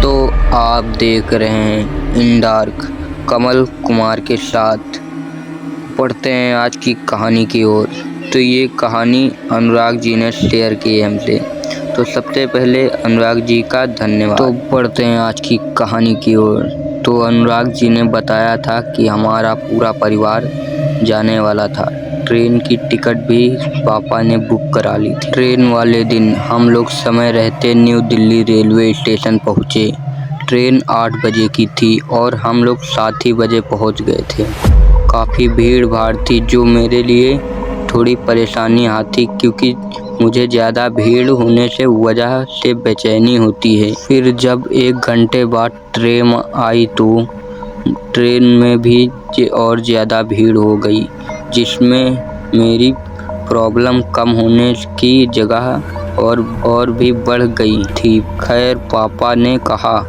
तो आप देख रहे हैं इन डार्क कमल कुमार के साथ। पढ़ते हैं आज की कहानी की ओर। तो ये कहानी अनुराग जी ने शेयर की है हमसे, तो सबसे पहले अनुराग जी का धन्यवाद। तो पढ़ते हैं आज की कहानी की ओर। तो अनुराग जी ने बताया था कि हमारा पूरा परिवार जाने वाला था। ट्रेन की टिकट भी पापा ने बुक करा ली थी। ट्रेन वाले दिन हम लोग समय रहते न्यू दिल्ली रेलवे स्टेशन पहुँचे। ट्रेन 8 बजे की थी और हम लोग 7 ही बजे पहुँच गए थे। काफ़ी भीड़ भाड़ थी, जो मेरे लिए थोड़ी परेशानी आती, क्योंकि मुझे ज़्यादा भीड़ होने से वजह से बेचैनी होती है। फिर जब 1 घंटे बाद ट्रेन आई तो ट्रेन में भी और ज़्यादा भीड़ हो गई, जिसमें मेरी प्रॉब्लम कम होने की जगह और भी बढ़ गई थी। खैर, पापा ने कहा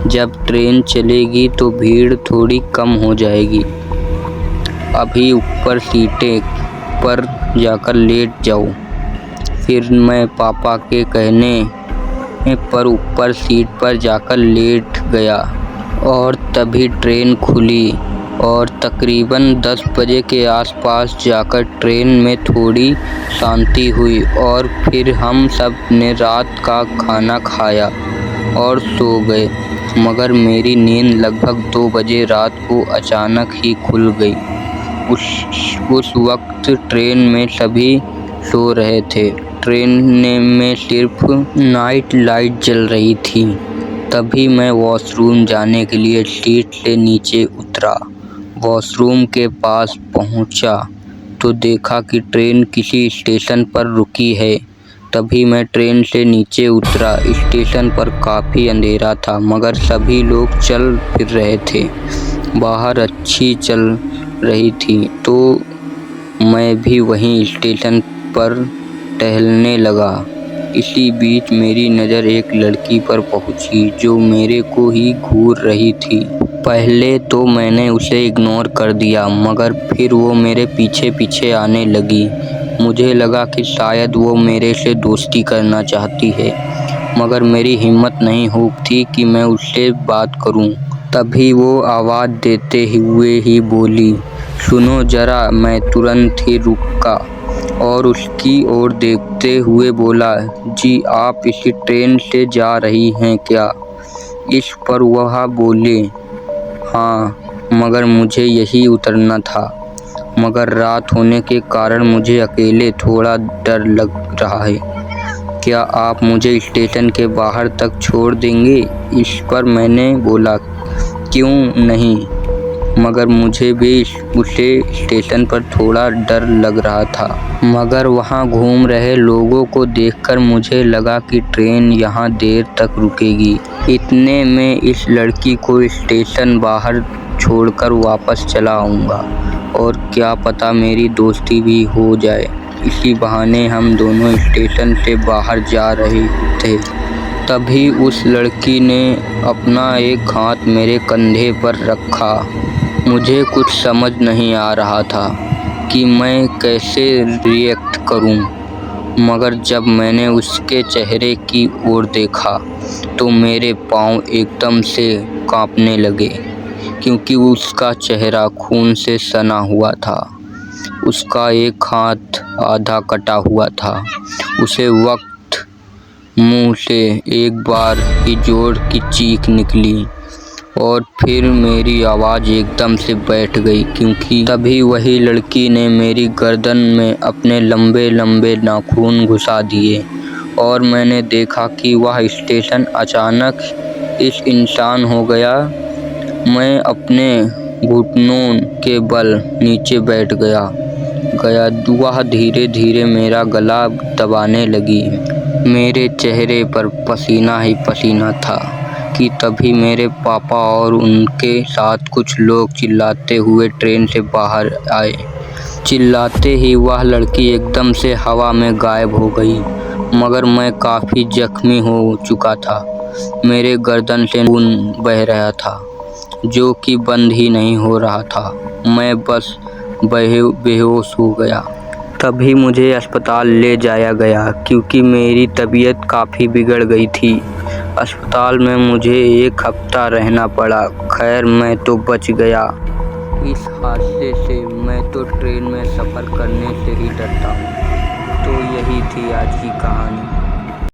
जब ट्रेन चलेगी तो भीड़ थोड़ी कम हो जाएगी, अभी ऊपर सीटें पर जाकर लेट जाओ। फिर मैं पापा के कहने पर ऊपर सीट पर जाकर लेट गया और तभी ट्रेन खुली और तकरीबन 10 बजे के आसपास जाकर ट्रेन में थोड़ी शांति हुई और फिर हम सब ने रात का खाना खाया और सो गए। मगर मेरी नींद लगभग 2 बजे रात को अचानक ही खुल गई। उस वक्त ट्रेन में सभी सो रहे थे। ट्रेन में सिर्फ नाइट लाइट जल रही थी। तभी मैं वॉशरूम जाने के लिए सीट से नीचे उतरा। वॉशरूम के पास पहुंचा तो देखा कि ट्रेन किसी स्टेशन पर रुकी है। तभी मैं ट्रेन से नीचे उतरा। स्टेशन पर काफ़ी अंधेरा था, मगर सभी लोग चल फिर रहे थे। बाहर अच्छी चल रही थी, तो मैं भी वहीं स्टेशन पर टहलने लगा। इसी बीच मेरी नज़र एक लड़की पर पहुंची, जो मेरे को ही घूर रही थी। पहले तो मैंने उसे इग्नोर कर दिया, मगर फिर वो मेरे पीछे पीछे आने लगी। मुझे लगा कि शायद वो मेरे से दोस्ती करना चाहती है, मगर मेरी हिम्मत नहीं होती कि मैं उससे बात करूं। तभी वो आवाज़ देते हुए ही बोली, सुनो ज़रा। मैं तुरंत ही रुका और उसकी ओर देखते हुए बोला, जी आप इसी ट्रेन से जा रही हैं क्या? इस पर वह बोले, हाँ, मगर मुझे यही उतरना था, मगर रात होने के कारण मुझे अकेले थोड़ा डर लग रहा है। क्या आप मुझे स्टेशन के बाहर तक छोड़ देंगे? इस पर मैंने बोला, क्यों नहीं, मगर मुझे भी उसे स्टेशन पर थोड़ा डर लग रहा था। मगर वहाँ घूम रहे लोगों को देखकर मुझे लगा कि ट्रेन यहाँ देर तक रुकेगी। इतने में इस लड़की को स्टेशन बाहर छोड़कर वापस चला आऊँगा और क्या पता मेरी दोस्ती भी हो जाए। इसी बहाने हम दोनों स्टेशन से बाहर जा रहे थे। तभी उस लड़की ने अपना एक हाथ मेरे कंधे पर रखा। मुझे कुछ समझ नहीं आ रहा था कि मैं कैसे रिएक्ट करूं, मगर जब मैंने उसके चेहरे की ओर देखा तो मेरे पाँव एकदम से कांपने लगे, क्योंकि उसका चेहरा खून से सना हुआ था। उसका एक हाथ आधा कटा हुआ था। उसे वक्त मुंह से एक बार ही जोर की चीख निकली और फिर मेरी आवाज़ एकदम से बैठ गई, क्योंकि तभी वही लड़की ने मेरी गर्दन में अपने लंबे लंबे नाखून घुसा दिए और मैंने देखा कि वह स्टेशन अचानक इस इंसान हो गया। मैं अपने घुटनों के बल नीचे बैठ गया। वह धीरे धीरे मेरा गला दबाने लगी। मेरे चेहरे पर पसीना ही पसीना था कि तभी मेरे पापा और उनके साथ कुछ लोग चिल्लाते हुए ट्रेन से बाहर आए। चिल्लाते ही वह लड़की एकदम से हवा में गायब हो गई, मगर मैं काफ़ी जख्मी हो चुका था। मेरे गर्दन से खून बह रहा था, जो कि बंद ही नहीं हो रहा था। मैं बस बेहोश हो गया। तभी मुझे अस्पताल ले जाया गया, क्योंकि मेरी तबीयत काफ़ी बिगड़ गई थी। अस्पताल में मुझे 1 हफ्ता रहना पड़ा। खैर मैं तो बच गया। इस हादसे से मैं तो ट्रेन में सफ़र करने से ही डरता हूँ। तो यही थी आज की कहानी।